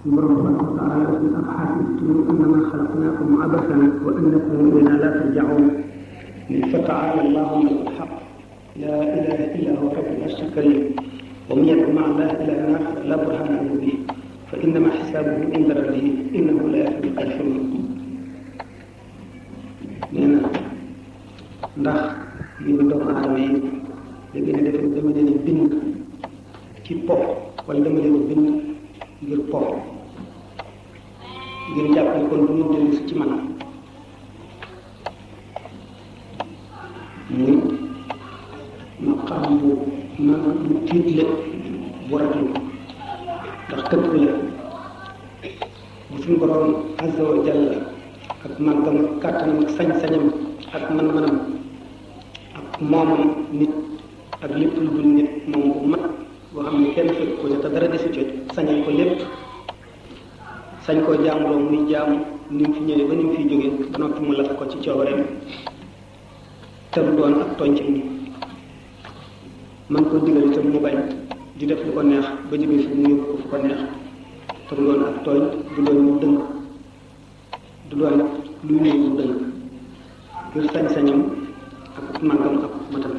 borom tabaraka wa taala daf ni afahasibtum annama xalaqnaakum abasan wa annakum ilayna la turjaun fa taala allahu malikul haq la ilaha illa huwa rabbul arshil karim wa man yad'u ma'a allahi ilahan akhar la burhana lahu bihi fa innama xisaabuhu inda rabbihi innahu la yuflihul kaafiruun. nee na ndax yéen doomu aadama yi da ngeen defe dama leen a bind ci po wala dama leen a bind ngir po ngir jàpp ne kon du ñu dellu si ci man muy maqaam bu maanaam bu tiitle bu raglu ndax tëgg la bu suñu borom azza wa jalla ak màggam ak kàttanam ak sañ-sañam ak man-manam ak moomam nit ak lépp lu dul nit moom bu mat boo xam ne kenn fekk ko te dara desu ci sañal ko lépp sañ koo jaamuloo muy jaamu ni mu fi ñëwee ba ni mu fiy jógee ba noppi mu lakk ko ci coobareem te du doon ak tooñ ci ni man ko digal itam mu bañ di def lu ko neex ba jógee fi mu yóbbu ko fu ko neex te du doon ak tooñ du doon mu dëng du doon luy néew mu dëng ngir sañ-sañam ak màggam ak matam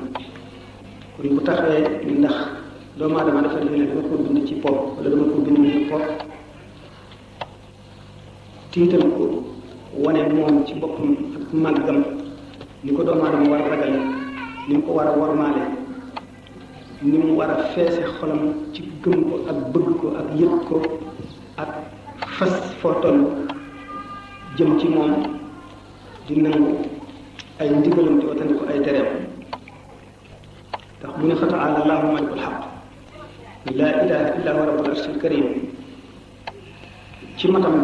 kon bu taxawee ndax doomu aadama dafa def ne dama ko bind ci po wala dama ko bind ci po tiital ko wane moom ci boppam ak màggam ni ko doomu aadama war a ragale ni mu ko war a wormaale ni mu war a feese xolam ci gëm ko ak bëgg ko ak yëg ko ak fas foo toll jëm ci moom di nangu ay ndigalam di watandi ko ay tereem ndax mu ne fa taala allahu malikul xaq laa ilaha illa huwa rabbul arshil karim ci matam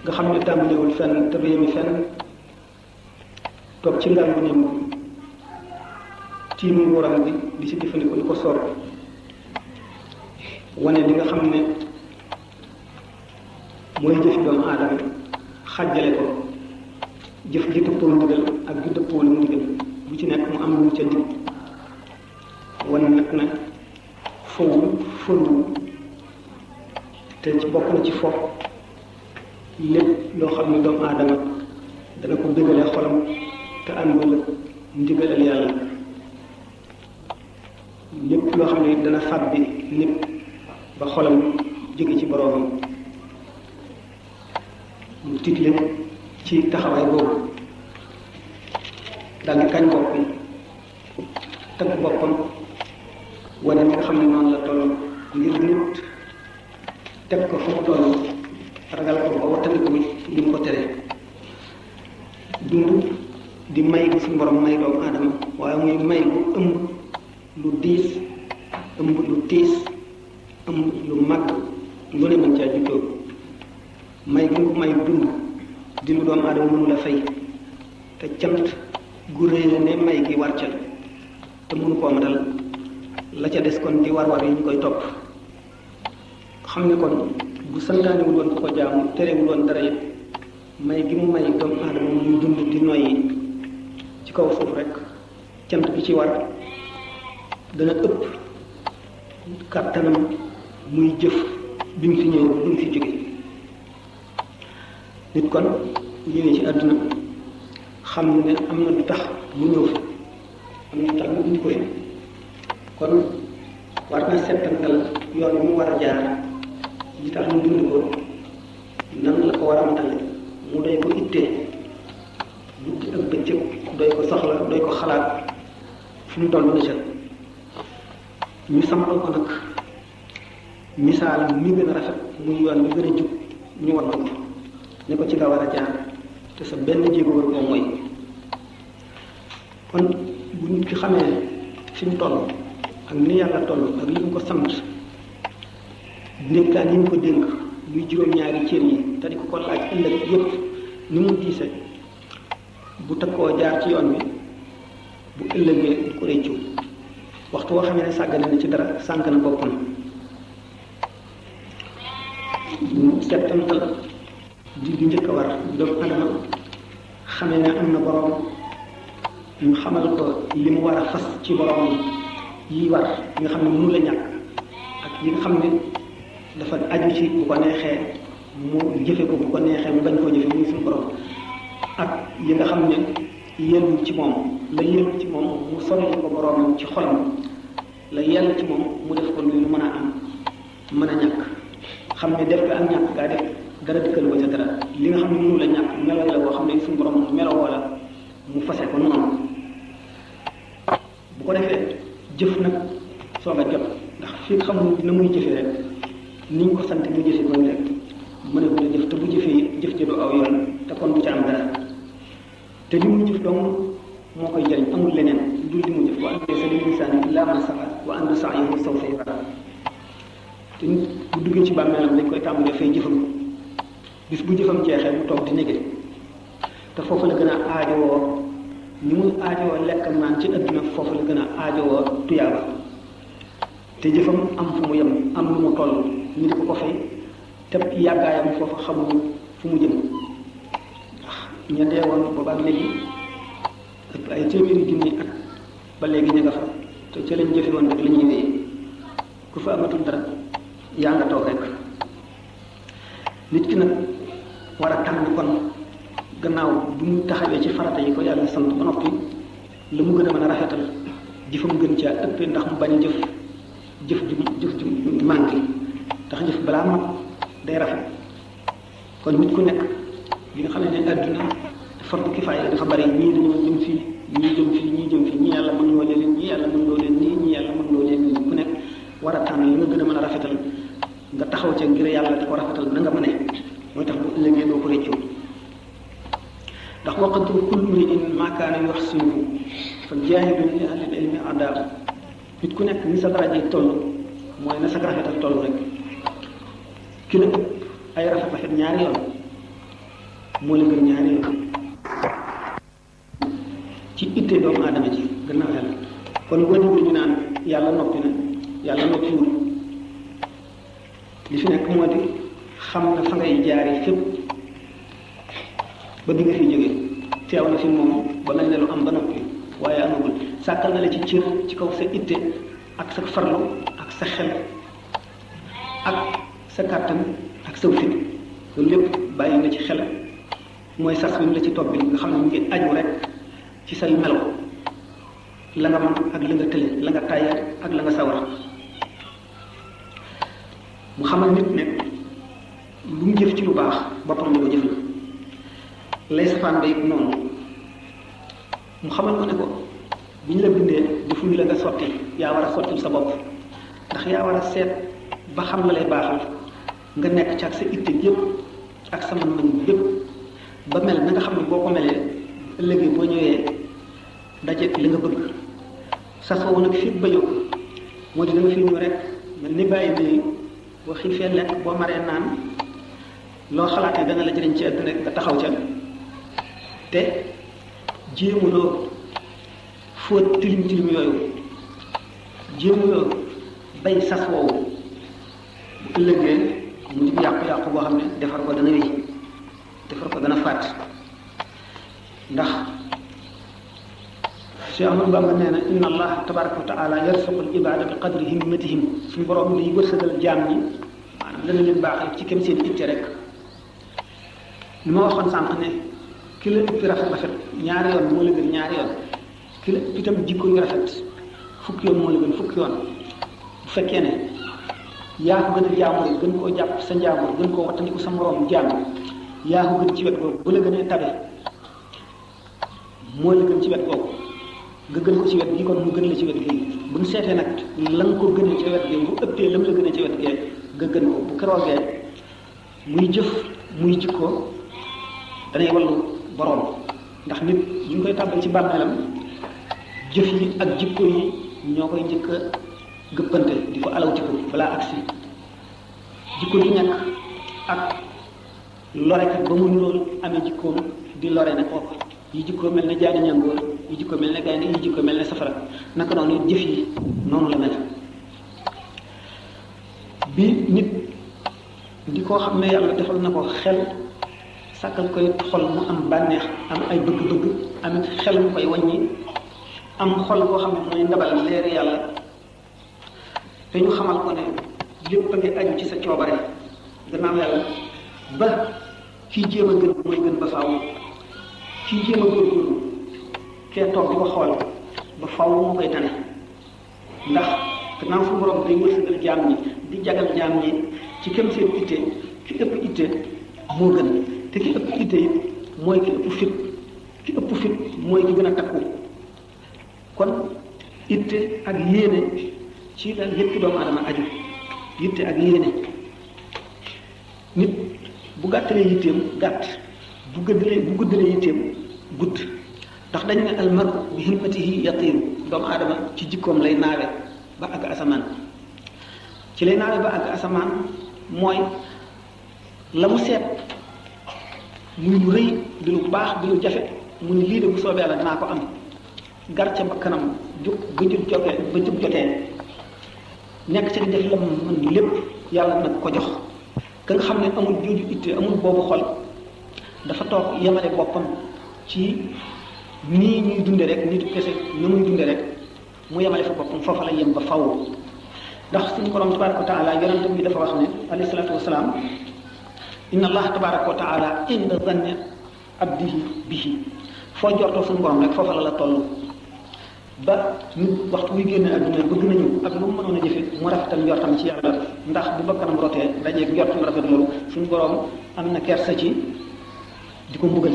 nga xam ne tàmbalewul fenn te réemi fenn toog ci ngal bu nem tiim nguuram bi di si jëfandikoo li ko soob wane li nga xam ne mooy jëfi doomu aadama xàjjale ko jëf ji dëppoo ndigal ak ju dëppoo lu ndigal bu ci nekk mu am lu mu ca dig wane nag na fowul fënduwul te ci bokk na ci foofu lépp loo xam ne doomu aadama dana ko bëggalee xolam te àndul ak ndigalal yàlla lépp loo xam ne dana fàbbi nit ba xolam jóge ci boroomam mu tiitle ci taxawaay boobu daal di kañ boppam tagg boppam wane ni nga xam ne noonu la toll ngir nit teg ko fu mu toll ragal ko ba wattandiku li mu ko tere dund di may bu suñu borom may doomu aadama waaye muy may bu ëmb lu diis ëmb lu tiis ëmb lu màgg lu ne mën caa juddoo may gi ko may dund di lu doomu aadama mënu la fay te cant gu rëy la ne may gi war ca te mënu koo matal la ca des kon di war-war yi ñu koy topp xam ne kon bu santaanewul woon ko jaamu terewul woon dara yëpp may gi mu may doomu aadama muy dund di noyyi ci kaw suuf rek cant gi ci war dana ëpp kàttanam muy jëf bi mu fi ñëw bi mu fi jóge nit kon ñëwee ci àdduna xam ne am na lu tax mu ñëw fi am na lu tax mu indi koy kon war na settantal yoon bi mu war a jaar li tax mu dund ko nan la ko war a matale mu doy ko ittee guddi ak bëccëg doy ko soxla doy ko xalaat fu mu toll na ca ñu samal ko nag misaal mi gën a rafet muy yoon bi gën a jub ñu war ko ne ko ci nga war a jaar te sa benn jéego war koo mooy kon bu nit ki xamee fi mu toll ak ni yàlla toll ak li mu ko sant ndénkaan yi mu ko dénk muy juróom-ñaari cër yi te di ko laaj ëllëg yépp ni mu diise bu takkoo jaar ci yoon bi bu ëllëgee du ko réccu waxtu woo xamee ne sàggane na ci dara sànk na boppam settantal di njëkk a war doomu adama xamee ne am na borom ñu xamal ko li mu war a fas ci borom yi war yi nga xam ne mënu la ñàkk ak yi nga xam ne dafa aju ci bu ko neexee mu jëfe ko bu ko neexee mu bañ koo jëfe muy suñu borom ak yi nga xam ne yellul ci moom la yellul ci moom mu sori ko boromam ci xolam la yell ci moom mu def ko lu mën a am mën a ñàkk xam ne def ko ak ñàkk gaa def dara dikkal ko ca dara li nga xam ne mënu la ñàkk melo la boo xam ne suñu borom meloo la mu fase ko noonu bu ko defee jëf nag soog a jot ndax fii xamul na muy jëfee rek ni ñu ko sant mu jëfe ko rek mën a ko jëf te bu jëfee jëf ja du aw yoon te kon du ca am dara te li muy jëf dong moo koy jëriñ amul leneen dul li mu jëf wa an laysa lil insaani illaa maa sa'aa wa anna sa'yahu sawfa yuraa te nit bu duggee ci bàmmeelam dañ koy tàmbalee fay jëfam bis bu jëfam jeexee mu toog di négé te foofu la gën a aajowoo ni muy aajowoo lekk naan ci adduna foofu la gën a aajowoo tuyaaba te jëfam am fu mu yem am lu mu toll ñu di ko fay te yàggaayam foofu xamuñu fu mu jëm ndax ña deewoon boobaak léegi ëpp ay téeméeri junni at ba léegi ña nga fa te ca lañ jëfe woon rek la ñuy wéyee ku fa amatul dara yaa nga toog rek nit ki nag war a tànn kon gannaaw bu mu taxawee ci farata yi ko yàlla sant ba noppi la mu gën a mën a rafetal jëfam gën caa ëppee ndax mu bañ a jëf ju manqué ndax jëf balaa mat day rafet kon nit ku nekk li nga xam ne àdduna fardu kifaaya dafa bari ñii dañoo jëm fii ñii jëm fii ñii jëm fii ñii yàlla mën loo leen ñii yàlla mën loo leen nii ñii yàlla mën loo leen nii ku nekk war a tànn li nga gën a mën a rafetal nga taxaw ca ngir yàlla di ko rafetal na nga mënee mooy tax bu ëllëgee doo ko réccoo ndax waqatu kullu mri'in maa kaana yuhsinuhu fa jaahidu li ahli al-ilmi adaab nit ku nekk ni sa daraja yi toll mooy na sa rafetal toll rek ki la ëpp ay rafet ñaari yoon moo la gën ñaari yoon ci ittee doomu aadama ji gannaaw yàlla kon boo déggee ñu naan yàlla noppi na yàlla noppiwul li fi nekk moo di xam na fa ngay jaaree fépp ba bi nga fi jógee teew na fi moom ba mel ne lu am ba noppi waaye amagul sàkkal na la ci cër ci kaw sa itte ak sa farlu ak sa xel ak sa kàttan ak sa fit loolu lépp bàyyi na ci xel mooy sas bi la ci topp bi nga xam ne mu ngi aju rek ci say melo la nga mën ak la nga tële la nga tàyyee ak la nga sawar mu xamal nit ne lu mu jëf ci lu baax boppam la ko jëf la lay safaan ba it noonu mu xamal ko ne ko bi ñu la bindee defuñu la nga sotti yaa war a sottil sa bopp ndax yaa war a seet ba xam la lay baaxal nga nekk ci ak sa itte yëpp ak sa mën-mën yëpp ba mel na nga xam ne boo ko melee ëllëgee boo ñëwee daje li nga bëgg sasoo nag fi ba yóbbu moo di da nga fi ñëw rek mel ni bàyyi bi boo xiifee lekk boo maree naan loo xalaatee dana la jëriñ ci àdduna rek nga taxaw ca te jéemuloo fóot tilim tilim yooyu jéemuloo bay sas woowu bu ëllëgee mu di yàqu-yàqu boo xam ne defar ko dana wéy defar ko dana faat ndax Cheikh Ahmadou Bamba nee na inna allah tabaraka wa taala yarsuqu al ibada bi qadri himmatihim suñu borom day wërsëgal jaam ñi maanaam dana leen baaxal ci kem seen itte rek li ma waxoon sànq ne ki la ëpp rafet ñaari yoon moo la gën ñaari yoon ki la ëpp itam jikko yu rafet fukki yoon moo la gën fukki yoon bu fekkee ne yaa ko gën a jaamu gën koo jàpp sa njaamur gën koo wattandiku sa moroom jaam yaa ko gën ci wet googu bu la gënee tabe moo la gën ci wet googu nga gën ko ci wet gi kon mu gën la ci wet gi bu ñu seetee nag la nga ko gënee ci wet gi bu ëppee lam la gënee ci wet gee nga gën ko bu keroogee muy jëf muy jikko danay wallu boroom ndax nit ñu ngi koy tàbbal ci bàmmeelam jëf yi ak jikko yi ñoo koy njëkk a gëppante di ko alawti ko balaa agsi jikko yi nekk ak lorekat ba mu nirool amee jikkoom di lore ne kooku yi jikko mel ne jaani ñàngoor yi jikko mel ne gaynde yi jikko mel ne safara naka noonu jëf yi noonu la mel bi nit di koo xam ne yàlla defal na ko xel sàkkal koy xol mu am bànneex am ay bëgg-bëgg amit xel mu koy wàññi am xol boo xam ne mooy ndabal leeri yàlla te ñu xamal ko ne lépp a ngi aju ci sa coobare gannaaw yàlla ba kii jéem a gën mooy gën ba faaw kii jéem a góorgóorlu kee toog di ko xool ba faaw moo koy tane ndax gannaaw fu borom day wërsëgal jaam ñi di jagal jaam ñi ci kem seen itte ki ëpp itte moo gën te ki ëpp itte yi mooy ki ëpp fit ki ëpp fit mooy ki gën a takku kon itte ak yéene ci la yëpp doomu adama aju yitte ak yéene nit bu gàttalee yitteem gàtt bu guddalee yitteem gudd ndax dañu ne almaru bi himmatihi yatiiru doomu adama ci jikkoom lay naawe ba àgg asamaan ci lay naawe ba àgg asamaan mooy la mu seet muy lu rëy di lu baax di lu jafe mu ni lii de bu soobee yàlla dinaa ko am gar ca ba kanam jug ba jug jotee nekk ci di def la mën lépp yàlla nag ko jox ka nga xam ne amul jooju itte amul boobu xol dafa toog yemale boppam ci nii ñuy dunde rek nitu kese na muy dunde rek mu yemale fa boppam foofa la yem ba faw ndax suñu borom tabaraka wa taala yonentam bi dafa wax ne alayhi salaatu wasalaam inna allah tabaraka wa taala inda zanni abdihi bihi foo jortoo suñu borom rek foofa la toll ba nit waxtu muy génne àdduna bëgg nañu ak lu mu mënoon a jëfe mu rafetal njortam ci yàlla ndax bu bakkanam rotee dajeeg njortam rafet loolu suñu borom am na kersa ci di ko mbugal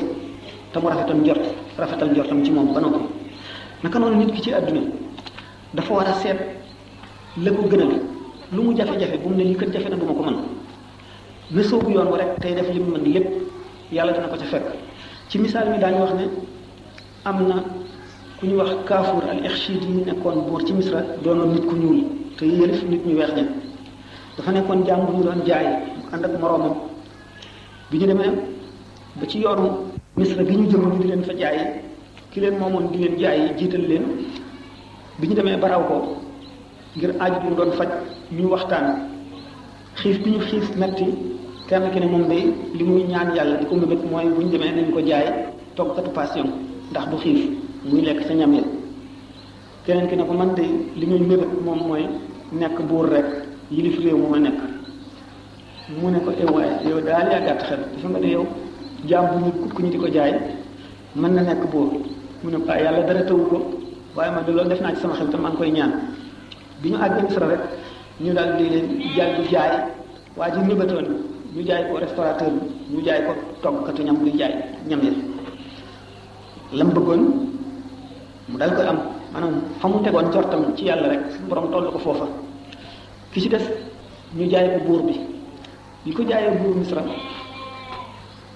te mu rafetal njortam ci moom ba noppi naka noonu nit ki ci àdduna dafa war a seet la ko gënal lu mu jafe-jafe bu mu ne lii kat jafe na du ma ko mën na soobu yoon wa rek tey def li mu mën lépp yàlla dina ko ca fekk ci misaal mi daañu wax ne am na ku ñu wax Kaafuur al Ixshid yi nekkoon buur ci Misra doonoon nit ku ñuul te yëlif nit ñu weex ña dafa nekkoon jaam bu ñu doon jaay mu ànd ak moroomam bi ñu demee ba ci yoonu Misra gi ñu jëm ñu di leen fa jaay ki leen moomoon di leen jaay jiital leen bi ñu demee ba raw ko ngir aaju bi mu doon faj ñu waxtaan xiif bi ñu xiif metti kenn ki ne moom day li muy ñaan yàlla di ko mébét mooy bu ñu demee nañ ko jaay toggkatu passion ndax du xiif muy lekk sa ñam ya keneen ki ne ko man de li muy mébét moom mooy nekk buur rek yilif réew mu ma nekk mu ne ko waaye yow daal yaa gàtt xel dafa nga ne yow jaam bu ñu kukk ñu di ko jaay mën na nekk buur mu ne ko yàlla dara tawu ko waaye man de loolu def naa ci sama xel te maa ngi koy ñaan bi ñu àggee Misra rek ñu daal di leen jaay waa ji mébétoon ñu jaay ko restaurateur bi ñu jaay ko toggkatu ñam buy jaay ñam ya lam bëggoon mu dal koy am maanaam fa mu tegoon jortam ci yàlla rek suñu borom toll ko foofa ki ci des ñu jaay ko buur bi ko jaayee buur Misra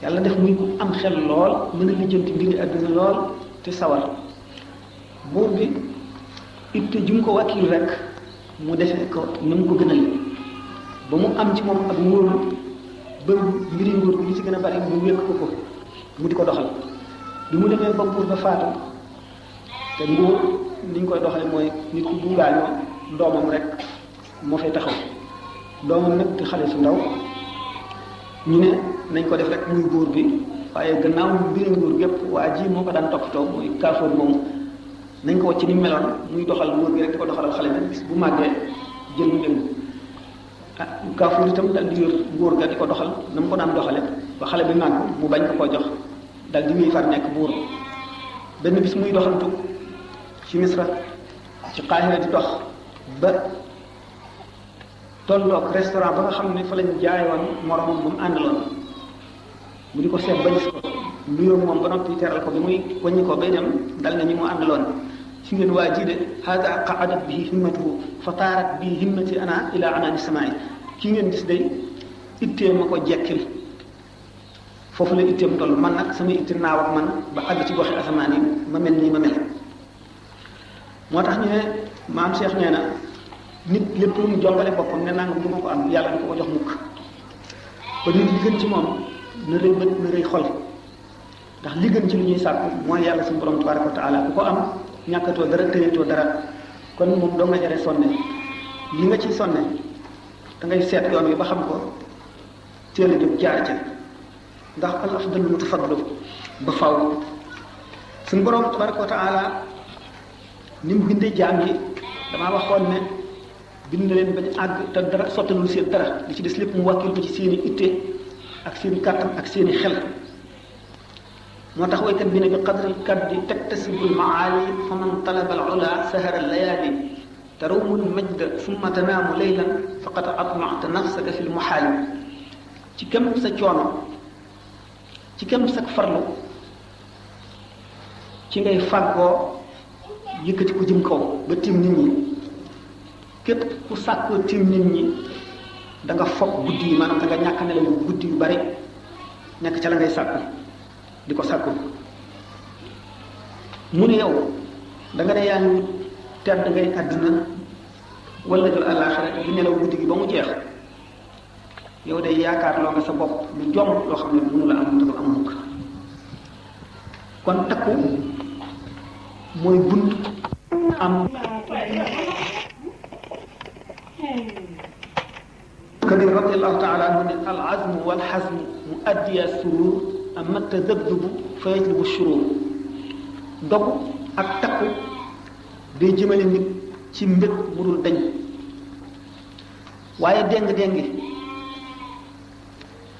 yàlla def muy am xel lool mën a lijjanti mbiri àdduna lool te sawar buur bi itte ju mu ko wakkil rek mu defee ko ni mu ko gënal ba mu am ci moom ak wóolu ba mbiri nguur bi li ci gën a bari mu wékk ko mu di ko doxal bi mu demee ba buur ba faatu te nguur ni ñu koy doxale mooy nit ku bu gaañoo doomam rek moo fay taxaw doomam nag di xale su ndaw ñu ne nañ ko def rek muy buur bi waaye gannaaw mbiri nguur gépp waa ji moo ko daan toppatoo muy Kaafuur moomu nañ ko wacc ni meloon muy doxal nguur gi rek di ko doxalal xale bi bis bu màggee jël mu yëngu Kaafuur itam dal di yor nguur ga di ko doxal na mu ko daan doxale ba xale bi màgg mu bañ ko koo jox dal di muy far nekk buur benn bis muy doxantu ci Misra ci Qaahira di dox ba tolloog restaurant ba nga xam ne fa lañ jaayoon moromam ba mu àndaloon mu di ko seet ba gis ko nuyoo moom ba noppi teral ko bi muy wàññi ko bay dem dal na ñi mu àndaloon si ngeen waa ji de hada qaadat bihi himmatuhu fa taarat bi himmati ana ila anaani samaai kii ngeen gis day ittee ma ko jekkil foofu la itteem toll man nag sama itte naaw ak man ba àgg ci goxi asamaan yi ma mel nii ma mel moo tax ñu ne maam Cheikh nee na nit lépp lu mu jombale boppam ne nangam du ma ko am yàlla du ko jox mukk ba nit li gën ci moom na rëy bët na rëy xol ndax li gën ci lu ñuy sàkku mooy yàlla suñu borom tabaraka wa taala ku ko am ñàkkatoo dara tëyatoo dara kon moom doo nga jare sonne li nga ciy sonne da ngay seet yoon wi ba xam ko teel a jóg jaar ca ndax al afdalu mutafaddalu ba faw suñu borom tabaraka wa taala ni mu bindee jaam yi damaa waxoon ne bind na leen bañ àgg te dara sottalul seen dara li ci des lépp mu wàkkil ko ci seeni itte ak seeni kàttan ak seeni xel moo tax waykat bi ne bi qadril kaddi taktasibul maali fa man talaba al ula sahara layaali tarawmul majda summa tanaamu laylan faqad atma'ta nafsaka fi l muhaali ci kem sa coono ci kem sa farlu ci ngay fàggoo yëkkati ko jëm kaw ba tiim nit ñi képp ku sàkkoo tiim nit ñi da nga foog guddi yi maanaam da nga ñàkk nelaw guddi yu bari nekk ca la ngay sàkku di ko sàkku mu ne yow da nga ne yaa ngi tedd ngay àdduna wala jël àllaaxira di nelaw guddi gi ba mu jeex yow day yaakaar loo nga sa bopp lu jom loo xam ne mënu la am te du am mukk kon takku mooy bunt am kabir radiallahu taala anhu ne al azmu wal xazmu mu addiya surur amma tadabdubu fa yajlibu shurur dogu ak takku day jëmale nit ci mbég mu dul dañ waaye déng-déngi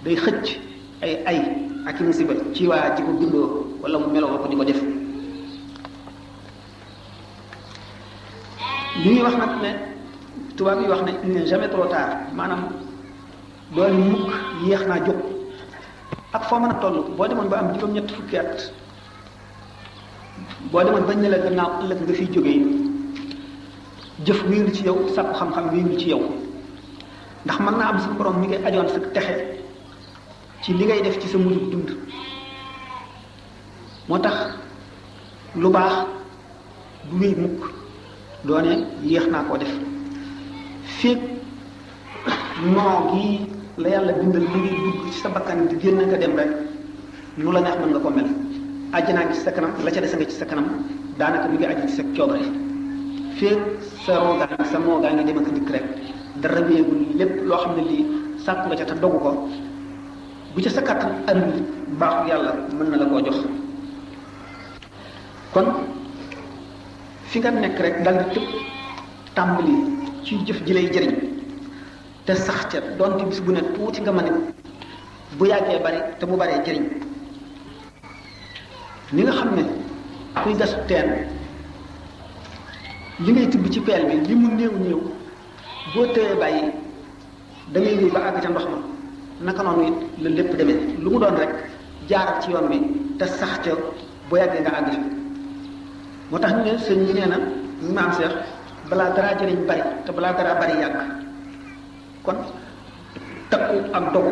day xëcc ay ak i musiba ci waa ji ko bindoo wala mu meloo ko di ko def li ñuy wax nag ne tubaab yi wax ne il n'est jamais trop tard maanaam doon mukk yéex naa jóg ak foo mën a toll boo demoon ba am juróom-ñett fukki at boo demoon bañ ne la gannaaw ëllëg nga fiy jógee jëf wéeru ci yow sàkku xam-xam wéeru ci yow ndax mën naa am suñu borom mi ngay ajoon sa texe ci li ngay def ci sa mujj dund moo tax lu baax du wéy mukk doone yéex naa koo def féeg noo gi la yàlla bindal li ngay dugg ci sa bakkan di génn nga dem rek nu la neex mën nga ko mel àjjanaa ngi ci sa kanam la ca des nga ci sa kanam daanaka mi ngi aju ci sa coobare féeg sa roogaa sa moogaa ngi dem ak dikk rek dara wéegul lépp loo xam ne lii sàkk nga ca te dogu ko bu ca sa kàttan andi baaxu yàlla mën na la koo jox kon fi nga nekk rek dal di tëb tàmbali ci jëf ji lay jëriñ te sax ca doonte bis bu ne tuuti nga mën a bu yàggee bari te bu baree jëriñ ni nga xam ne kuy gas teen li ngay tibb ci peel bi li mu néew néew boo tëyee bàyyi da ngay wéy ba àgg ca ndox ma naka noonu it la lépp demee lu mu doon rek jaaral ci yoon bi te sax ca bu yàggee nga àgg moo tax ñu ne sëñ bi nee na ñu maam Seex balaa dara jëriñ bari te balaa dara bari yàgg kon takku ak dogu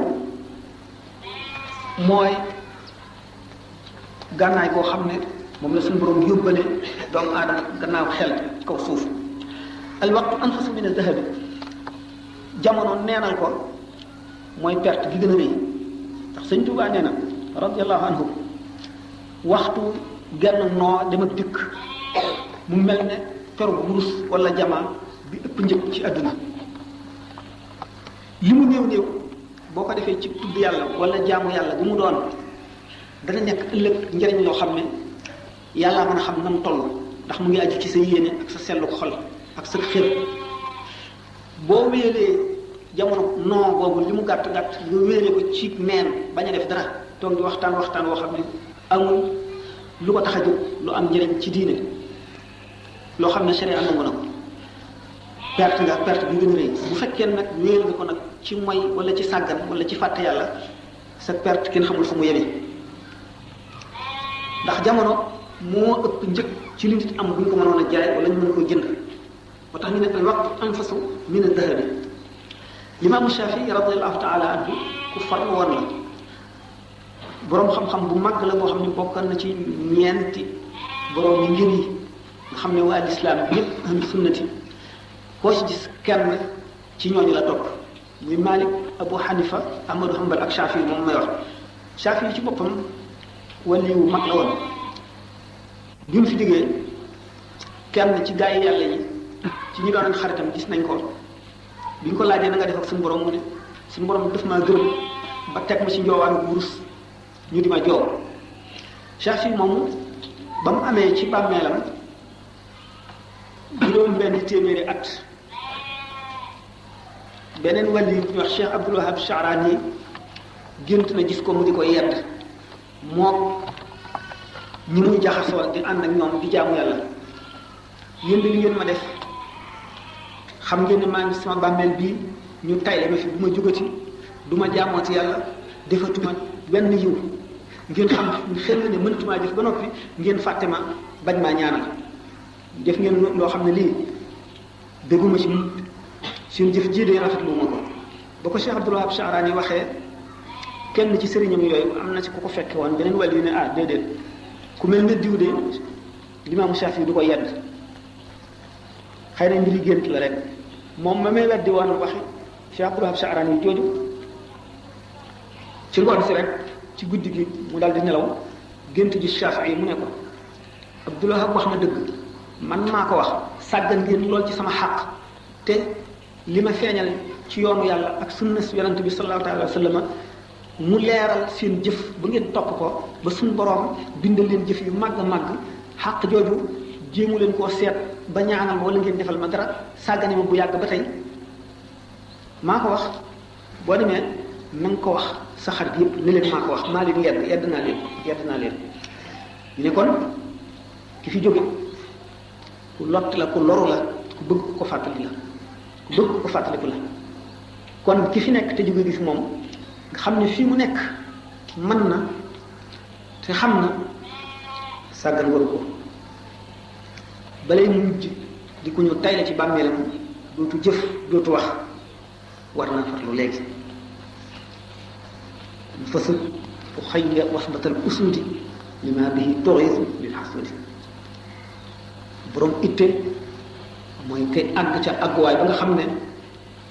mooy gànnaay boo xam ne moom la suñu borom yóbbale doomu aadama gannaaw xel ci kaw suuf al waqtu anfasu min az-zahabi jamono neenal ko mooy perte gi gën a rëy ndax sëñ Tuubaa nee na radiyallahu anhu waxtu genn noo dem ak dikk mu mel ne peru wurus wala jamaa bi ëpp njëkk ci àdduna li mu néew néew boo ko defee ci tudd yàlla wala jaamu yàlla bu mu doon dana nekk ëllëg njëriñ loo xam ne yàllaa mën a xam na mu toll ndax mu ngi aju ci sa yéene ak sa sellu xol ak sa xër boo wéelee jamono non boobu li mu gàtt gàtt nga wéele ko ci neen bañ a def dara toog di waxtaan woo xam ne amul lu ko tax a jóg lu am njëriñ ci diine loo xam ne sharia nangu na ko perte nga perte bi gën a rëy bu fekkee nag wéel nga ko nag ci moy wala ci sàggan wala ci fàtte yàlla sa perte kenn xamul fu mu yemee ndax jamono moo ëpp njëkk ci li nit am bu ñu ko mënoon a jaay wala ñu mën koo jënd moo tax ñu ne al waqtu anfasu min ad-dahabi limaamu Shafii radiyallahu taala anhu ku farlu woon la boroom xam-xam bu mag la boo xam ne bokkan na ci ñeenti boroom yi ngir yi nga xam ne waa lislaam yépp ahlu sunnati koo ci gis kenn ci ñooñu la topp muy Malik Abu Hanifa Ahmadu Hanbal ak Shafii moom may wax Shafii ci boppam waliyu mag la woon bi mu fi jógee kenn ci gaa yi yàlla yi ci ñi doon xaritam gis nañ ko bi ñu ko laajee na nga def ak suñu borom mu ne suñu borom daf maa gërëm ba teg ma ci njoowaan wurus ñu di ma joow Shafii moomu ba mu amee ci bàmmeelam juróom benn téeméeri at beneen wàll yi ñu wax Cheikh Abdul Wahab Sha'rani gént na gis ko mu di ko yedd moom ñi muy jaxasoo di ànd ak ñoom di jaamu yàlla. yéen li ngeen ma def xam ngeen ne maa ngi sama bàmmeel bii ñu tayle ma fi du ma jugati du ma jaamooti yàlla defatuma benn yiw ngeen xam xel ne mënatumaa jëf ba noppi ngeen fàtte ma bañ maa ñaanal def ngeen loo xam ne lii dégguma ci seen jëf ji de rafetlu ma ko ba ko Cheikh Abdul Wahab Sha'rani waxee kenn ci sëriñam yooyu am na ci ku ko fekke woon beneen wàll yu ne ah déedéet ku mel ne diw de Limaamu Shaafi du ko yedd xëy na mbiri gént la rek moom ma may weddi woon waxi Cheikh Abdul Wahab Sha'rani yi jooju ci ngoon si rek ci guddi gi mu daal di nelaw gént ji Shaafi yi mu ne ko Abdul Wahab wax na dëgg man maa ko wax sàggan ngeen lool ci sama xàq te li ma feeñal ci yoonu yàlla ak sunna si yonante bi sallallahu alayhi wa sallam mu leeral seen jëf ba ngeen topp ko ba suñ boroom bindal leen jëf yu màgg màgg xàq jooju jéemu leen koo seet ba ñaanal ma wala ngeen defal ma dara sàggane ma bu yàgg ba tey maa ko wax boo demee na nga ko wax sa xarit yëpp ne leen maa ko wax maa leen yedd naa leen ñu ne kon ki fi jóge ku lott la ku loru la ku bëgg ko fàttali la ku bëgg ko fàttaliku la kon ki fi nekk te jóge gis moom nga xam ne fii mu nekk mën na te xam na sàggan waru ko balay mujj di ko ñu tayle ci bàmmeelam dootu jëf dootu wax war naa farlu léegi fasul fu xayya wasbatal usudi lima bihi tughis lil hasudi borom itte mooy kay àgg ca àgguwaay ba nga xam ne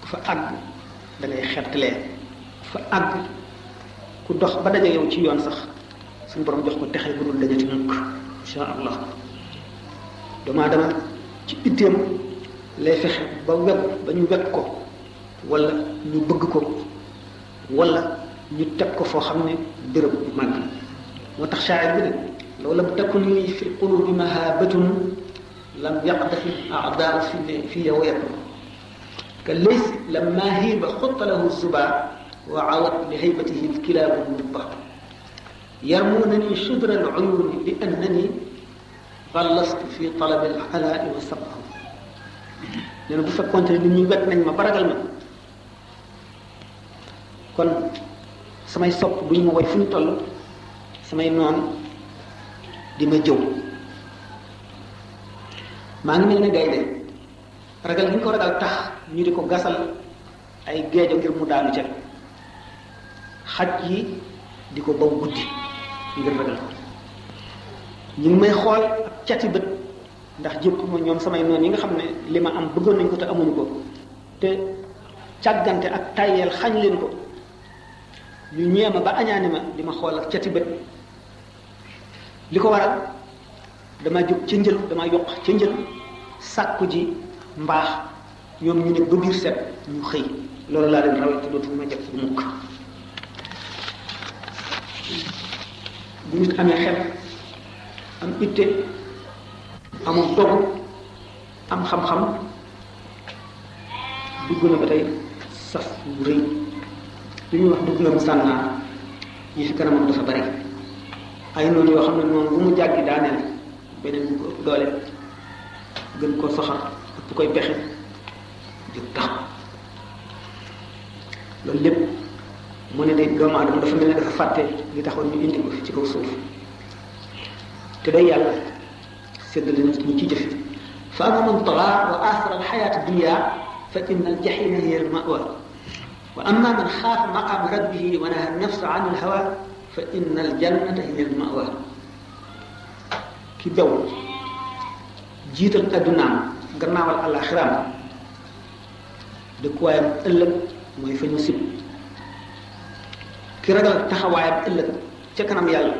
ku fa àgg da ngay xettalee ku fa àgg ku dox ba daje yow ci yoon sax suñu borom jox ko texe bu dul dañati mukk insha allah doomu aadama ci itteem lay fexe ba ñu wekk ko wala ñu bëgg ko wala ñu teg ko foo xam ne bërëb bu màgg moo tax shaa'ir bi ne law lam takun li fi qulubi mahabatun lam yaqdafi a'daa'u fi yawayat ka lays lamma hiba xutta lahu zuba wa awat li haybatihi alkilaabu mudba yarmunani shudra al-uyuni li annani xallastu fi talabi al-alaa'i wa sab'ahu nee na bu fekkoonte ne nit ñi wet nañ ma ba ragal ma kon samay sopp duñ ma woy fu ñu toll samay noon di ma jëw maa ngi mel ne gaynde ragal gi ñu ko ragal tax ñu di ko gasal ay géejo ngir mu daanu ca xaj yi di ko baw guddi ngir ragal ko ñu ngi may xool ak cati bët ndax jëpp ma ñoom samay noon yi nga xam ne li ma am bëggoon nañ ko te amuñu ko te càggante ak tayyeel xañ leen ko ñu ñeema ba añaani ma di ma xool ak cati bët li ko waral dama jóg ca njël dama yokk ca njël sàkku ji mbaax ñoom ñu ne ba biir set ñu xëy loolu laa leen rawee te dootu ma jëf bu mukk bu nit amee xel am itte amul dogu am xam-xam dugg na ba tey saf bu rëy li ñuy wax dugg na mu sànnaar yi fi kanamam dafa bari ay noonu yoo xam ne noonu bu mu jàggi daaneel beneen bu ko ëpp doole gën koo soxar ëpp koy pexe di tax loolu lépp mu ne day doomu aadama dafa mel ne dafa fàtte li taxoon ñu indi ko fi ci kaw suuf te day yàlla séddale nit ñi ci jëf fa ama man tagaa wa athara alxayaata dunya fa inna aljahima hiya almawa wa amma man xaafa maqaama rabbihi wa naha nafsa an alhawa fa inna aljannata hiya almawa ki bew jiital addunaam gannaawal alaxiraam dëkkuwaayam ëllëg mooy fa ñu sib ki ragal taxawaayam ëllëg ca kanam yàlla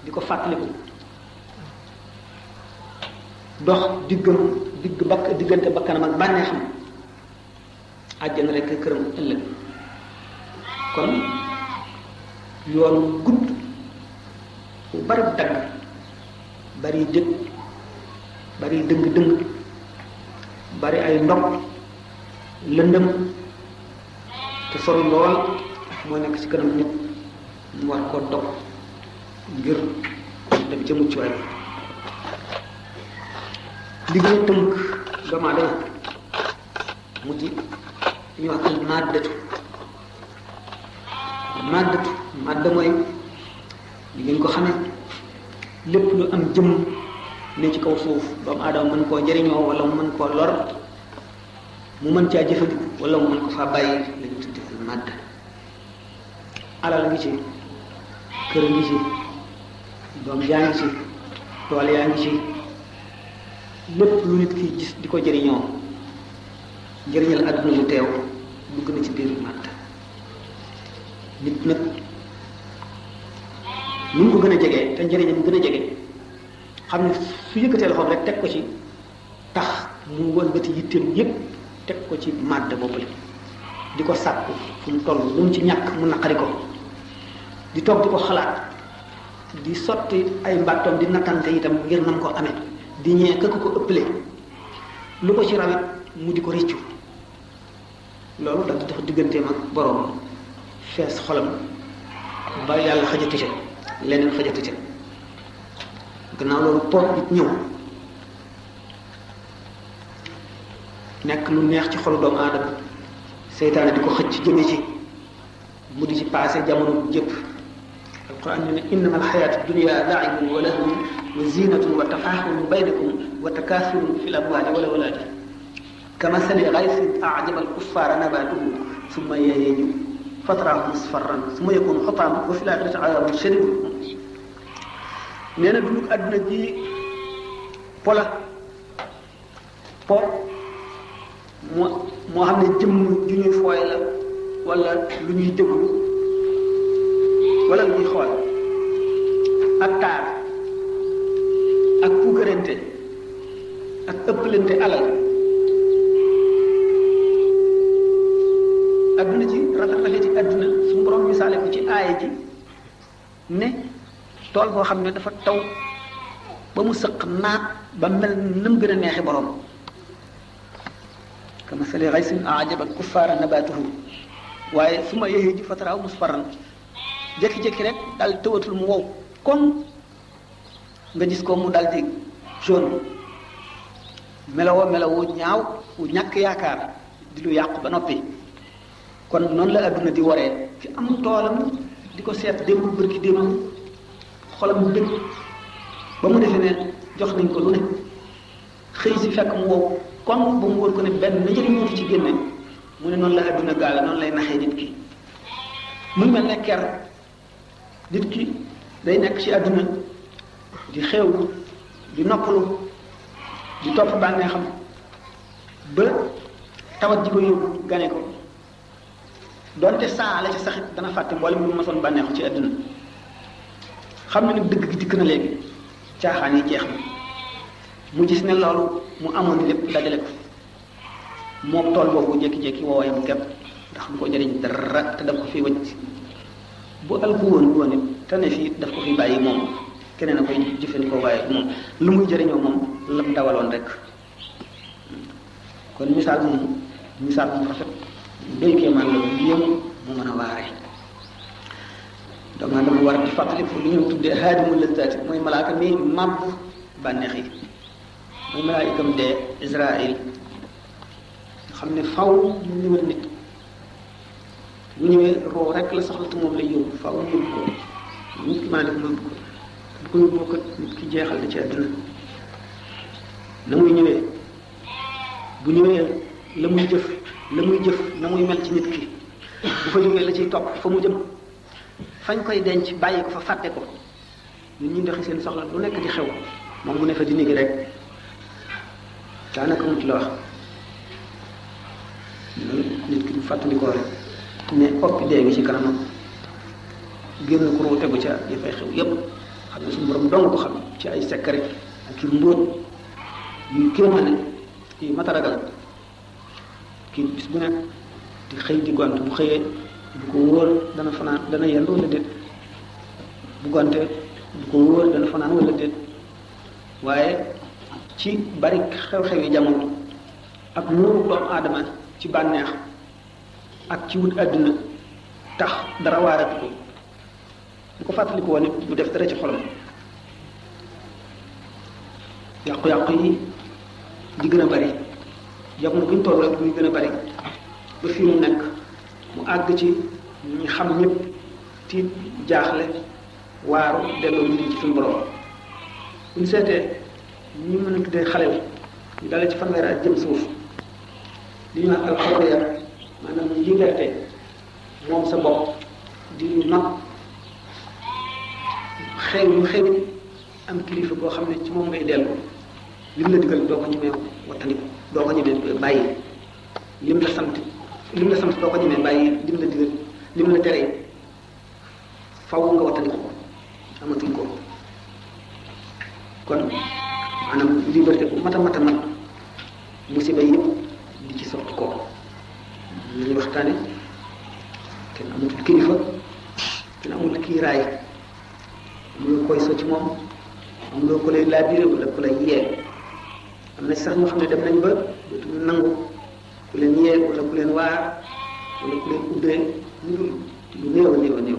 di ko fàttaliku dox diggante bakkanam ak bànneexam àjjana rek këram ëllëg kon yoon gudd bu bari dagg bari jëg bari dëng-dëng bari ay ndog lëndëm te sori lool mooy nekk ci kanam nit mu war koo dog ngir dem ca mucc waay li gën a tënk doomu aadama mu di ñu wax al maddatu madda mooy li ngeen ko xamee lépp lu am jëm ne ci kaw suuf doomu aadama mën koo jëriñoo wala mu mën koo lor mu mën caa jëfandiku wala mu mën ko faa bàyyi la ñu tudde al madda alal ngi ci kër ngi ci doom yaa ngi ci tool yaa ngi ci lépp lu nit ki gis di ko jëriñoo njëriñal àdduna lu teew dugg na ci biir màtt nit nag ni mu ko gën a jege te njëriñam gën a jege xam ne su yëkkatee loxoom rek teg ko ci tax mu wëlbati yitteem yépp teg ko ci màdd boppale di ko sàkku fu mu toll lu mu ci ñàkk mu naqari ko di toog di ko xalaat di sotti ay mbàttoom di nattante itam ngir nam ko amee di ñee ka ko ëppale lu ko ci rawit mu di ko réccu loolu dafa dox digganteem ak boroom fees xolam ba yàlla xajatu ca leneen xajatu ca gannaaw loolu poot nit ñëw nekk lu neex ci xolu doomu aadama seytaane di ko xëcc jëme ci mu di ci passé jamono bu jëpp alquran ne innama alxayaatu dunia laibun wa lahwun wa zinatun wa tafaaxurun baynakum wa takaasurun fi l amwaali wal awlaadi kamasali gaysin ajaba alkuffaara nabaatuhu summa yahiiju fataraahu musfarran summa yakunu xutaaman wa fi l aaxirati azaabun shadiid nee na dund àdduna ji pola po moo xam ne jëmm ju ñuy fooy la wala lu ñuy déglu wala lu ñuy xool ak taar ak puukarante ak ëppalante alal adduna ci rafet ci adduna su borom misaale ko ci aaya ji ne tool boo xam ne dafa taw ba mu sëq naat ba mel na mu gën a neexi borom kama sali xaysin ajaba kuffaara nabaatuhu waaye su ma yéexee ji fataraaw musfarran jékki-jékki rek daal tëwatul mu wow comme nga gis ko mu daal di jaune melawoo ñaaw wu ñàkk yaakaar di lu yàqu ba noppi kon noonu la adduna di waree fi am toolam di ko seet démb bërki démb xolam dëgg ba mu defee ne jox nañ ko lu ne xëy si fekk mu wow kon ba mu wóor ko ne benn njëriñ ñu ci génne mu ne noonu la adduna gaawe noonu lay naxee nit ki mu mel ne ker nit ki day nekk ci adduna di xewlu di noppalu di topp bànneexam ba tawat ji ko yóbbu gane ko donte saa la ci saxit dana fàtte mboolem lu masoon bànneexu ci adduna xam ne nag dëgg gi dikk na léegi caaxaan yi jeex na mu gis ne loolu mu amoon lépp dajale ko moom tool boobu jékki-jékki woowayam képp ndax du ko jëriñ dara te daf ko fi wëcc bu alku woon it te ne fii daf ko fi bàyyi moom keneen a koy jëfandikoo waaye moom lu muy jëriñoo moom lam dawaloon rek kon misaal mu rafet doy kéemaan la bu yéem mu mën a waare dama war di fàttali pour li ñu tuddee haadimu lazzaati mooy malaaka mi màbb bànneex yi mooy malaayikam dee Israël xam ne faw mu ñëwal nit bu ñëwee roo rek la soxla te moom lay yóbbu faw mu yóbbu ko nit ki mën a def mu yóbbu ko bu ko yóbbu ko nit ki jeexal na ci àdduna na muy ñëwee bu ñëwee la muy jëf na muy mel ci nit ki bu fa jógee la ciy topp fa mu jëm fañ koy denc bàyyi ko fa fàtte ko ñun ñi ndoxi seen soxla lu nekk di xew moom mu ne fa di néegi rek daanaka mut la wax nit ki du fàttalikoo rek ne oppi dee ngi ci kanamam génn ko tegu ca yi fay xew yépp xam ne suñu borom dong ko xam ci ay secret ak i mbóot yu kéemane yi mataragal kii bis bu nekk di xëy di gont bu xëyee du ko wóor dana fanaan dana yendu wala déet bu gonte du ko wóor dana fanaan wala déet waaye ci bari xew-xew yi jamono ak nuuru doomu aadama ci bànneex ak ci wut àdduna tax dara waaratu ko bu ko fàttaliku woon it du def dara ci xolam yàqu-yàqu yi di gën a bari jamono bu ñu toll rek muy gën a bari ba fii mu nekk mu àgg ci ñi xam ñëpp tiit jaaxle waaru delloo mbir yi ci suñu borom bu ñu seetee ñi mën a tuddee xaleel ñu dalee ci fanweeri at jëm suuf li ñu naan alxurriya maanaam liberté moom sa bopp di lu mag xew am kilifa boo xam ne ci moom ngay dellu lim la digal doo ko ñemee wattandiku doo ko ñemee bàyyi lim la sant doo ko ñemee bàyyi lim la digal lim la tere faw nga wattandiku ko amatuñ ko kon maanaam liberté bu mat a mat musiba yëpp di ci sotti ko ñu ñuy waxtaane kenn amatul kilifa kenn amul kiiraay amuloo koy so ci moom amuloo ko lay laabiré wala ko lay yee am na sax ñoo xam ne dem nañ ba dootuñu nangu ku leen yee wala ku leen waar wala ku leen ubbee lu néew a néew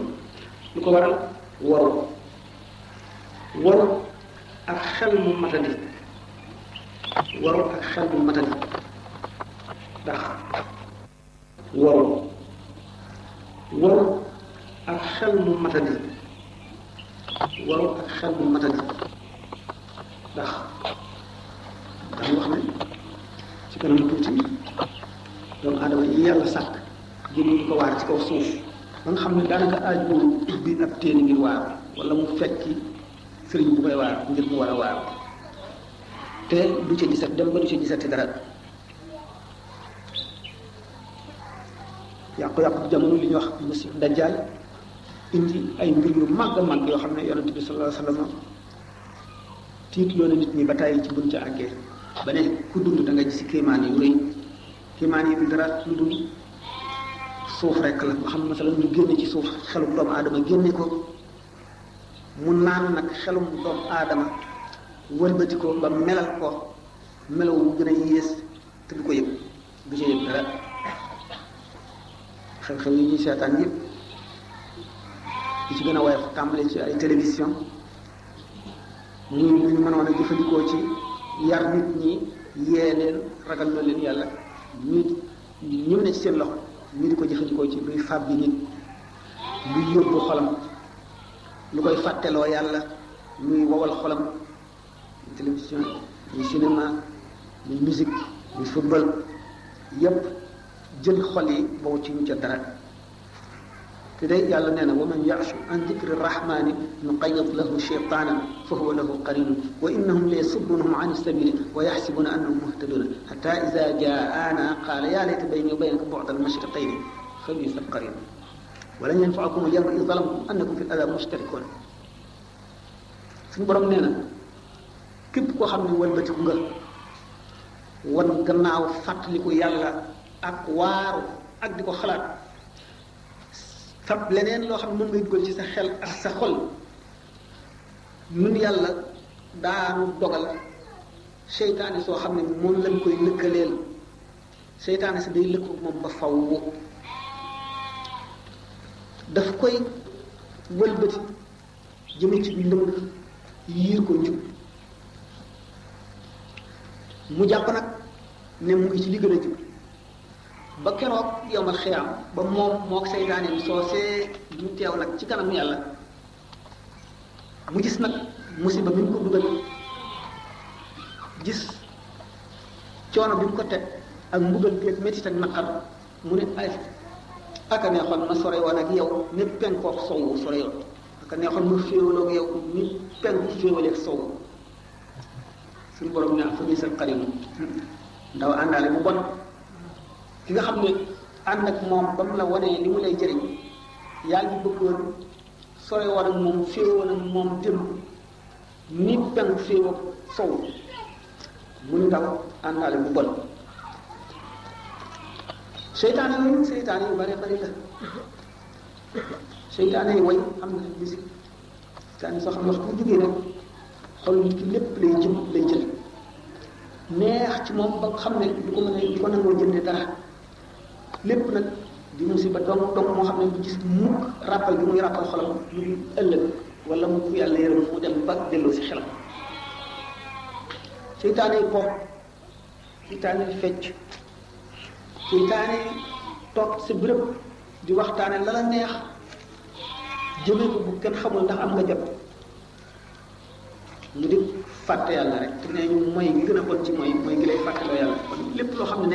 lu ko waral waru ak xel mu matadi ndax waru ak xel mu matadi ndax daan wax ne ci kanam tuuti doomu aadama yi yàlla sàkk jënd di ko waar ci kaw suuf ba nga xam ne daanaka aaj boobu ubbi ab téeni ngir waar wala mu fekki sëriñ bu koy waar ngir mu war a waar te du ca gisat dem ba du ca gisati dara yàqu-yàqu jamono li ñuy wax masih dajjal indi ay mbir yu màgg a màgg yoo xam ne yonent bi sallallahu alayhi wa sallam tiitloo na nit ñi ba tàyyi ci buñ ca àggee ba ne ku dund da nga gis kéemaan yu rëy kéemaan yi du dara lu dul suuf rek la nga xam ne masalan ñu génne ci suuf xelum doomu aadama génne ko mu naan nag xelum doomu aadama wëlbati ko ba melal ko melaw bu gën a yées te du ko yëg du ca yëg dara xew-xew yi ñuy seetaan yëpp li ci gën a woyof tàmbale ci ay télévision muy lu ñu mënoon a jëfandikoo ci yar nit ñi yee leen ragal loo leen yàlla ñu ne ci seen loxo ñu di ko jëfandikoo ci luy fàbbi nit luy yóbbu xolam lu koy fàtteloo yàlla luy wowal xolam télévision muy cinéma muy musique muy football yépp jël xol yi boobu ci ñu ca dara te day yàlla nee na wa man ya'shu an dikri rahmani nuqayyid lahu shaytanan fa huwa lahu qarinun wa innahum la yasuddunahum an sabili wa yaxsibuna annahum muhtaduna hatta ida jaana qaala ya layta bayni wa baynaka bu'da al-mashriqayni fa bi'sa al-qarin wa lan yanfa'akum al-yawma id zalamtum annakum fi al-'adhabi mushtarikun suñu borom nee na képp koo xam ne walbatiku nga wan gannaaw fàttaliku yàlla ak waaru ak di ko xalaat fab leneen loo xam ne moom ngay dugal ci sa xel ak sa xol nun yàlla daanu dogal seytaane soo xam ne moom lañ koy lëkkaleel seytaane si day lëkku moom ba faw daf koy wëlbati jëme ci ndëng yiir ko njub mu jàpp nag ne mu ngi ci li gën a jub ba keroog yowmal xiyaam ba moom mook seytaane bi soosee duñ teew nag ci kanam yàlla mu gis nag musiba bi mu ko dugal gis coono bi mu ko teg ak mbugal bi ak métit ak naqar mu ne ay aka neexoon ma sore woon ak yow nit penkook sowu sore yoon aka neexoon ma féewaloog yow nit penku féewaleeg sowu suñu borom ne fa bi'sal qarin ndaw àndaale mu bon ki nga xam ne ànd ak moom ba mu la wanee li mu lay jëriñ yaa ngi bëggoon sore woon ak moom féewoon ak moom démb ni penku féew sow mu ni ndaw àndaale mu bon seytaane yu bare bari la seytaane yi way am na musique seytaane soo xam ne wax bu jógee rek xol nit ki lépp lay jël neex ci moom ba xam ne du ko mën a du ko nangoo jënde dara lépp nag di musiba dong moo xam ne bu gis mukk rappal gi muy rappal xolam lu dul ëllëg wala mu ku yàlla yërëm mu dem ba delloo si xelam. seytaane yi po seytaane yi fecc seytaane yi toog sa béréb di waxtaane la la neex jëmee ko bu kenn xamul ndax am nga jot mu di fàtte yàlla rek te nee ñu mooy gi gën a bon ci mooy gi lay fàttaloo yàlla kon lépp loo xam ne